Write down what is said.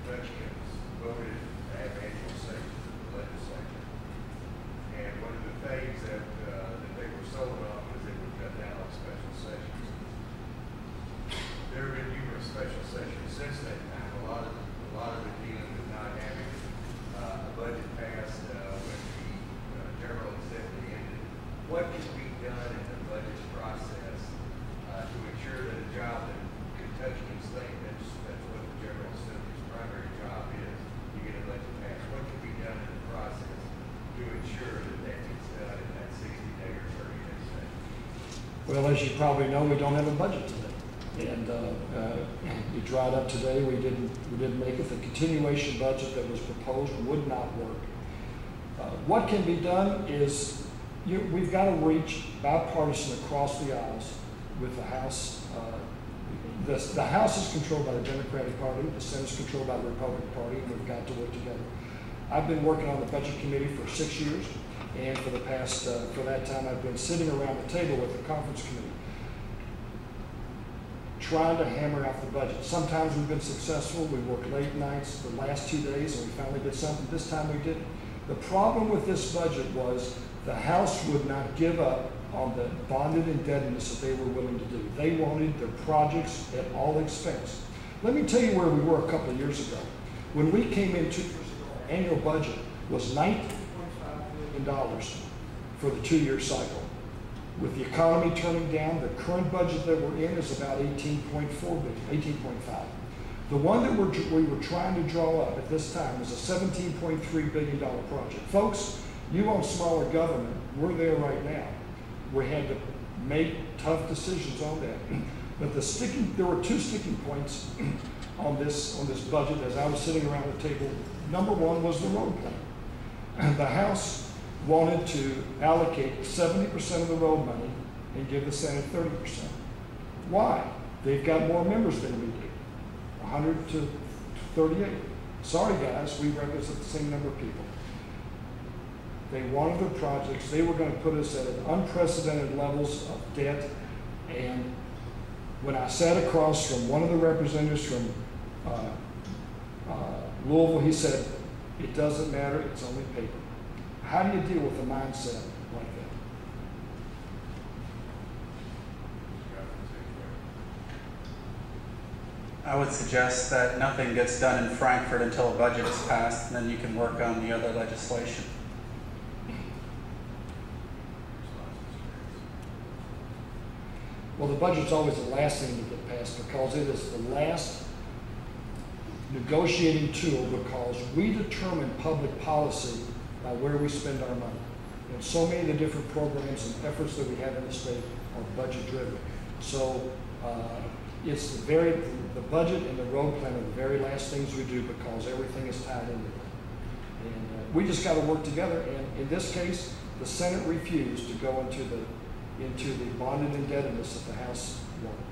Kentuckians voted to have annual sessions of the legislature. And one of the things that they were sold on was they would cut down on special sessions. There have been numerous special sessions since that time. A lot of it dealing with not having a budget passed when the General Assembly ended. What can be done in the budget process to ensure that a job that Kentuckians think that's what the General Assembly's primary job is, you get a budget passed? What can be done in the process to ensure that that gets done in that 60-day or 30-day session? Well, as you probably know, we don't have a budget today. And it dried up today. We didn't make it. The continuation budget that was proposed would not work. What can be done is we've got to reach bipartisan across the aisles with the House. The House is controlled by the Democratic Party. The Senate is controlled by the Republican Party, and we've got to work together. I've been working on the Budget Committee for 6 years, and for that time, I've been sitting around the table with the Conference Committee, trying to hammer out the budget. Sometimes we've been successful. We worked late nights the last 2 days, and we finally did something. This time we didn't. The problem with this budget was the House would not give up on the bonded indebtedness that they were willing to do. They wanted their projects at all expense. Let me tell you where we were a couple of years ago. When we came in 2 years ago, our annual budget was $19.5 billion for the 2-year cycle. With the economy turning down, the current budget that we're in is about 18.4 billion, 18.5. The one that we were trying to draw up at this time was a $17.3 billion project. Folks, you want smaller government, we're there right now. We had to make tough decisions on that. But there were 2 sticking points on this budget as I was sitting around the table. Number one was the road plan. The House wanted to allocate 70% of the road money and give the Senate 30%. Why? They've got more members than we do, 100 to 38. Sorry guys, we represent the same number of people. They wanted their projects. They were going to put us at unprecedented levels of debt. And when I sat across from one of the representatives from Louisville, he said, it doesn't matter, it's only paper. How do you deal with a mindset like that? I would suggest that nothing gets done in Frankfurt until a budget is passed, and then you can work on the other legislation. Well, the budget's always the last thing to get passed because it is the last negotiating tool, because we determine public policy by where we spend our money. And so many of the different programs and efforts that we have in the state are budget driven. So it's the budget and the road plan are the very last things we do because everything is tied into it. And we just got to work together. And in this case, the Senate refused to go into the bonded indebtedness that the House wanted.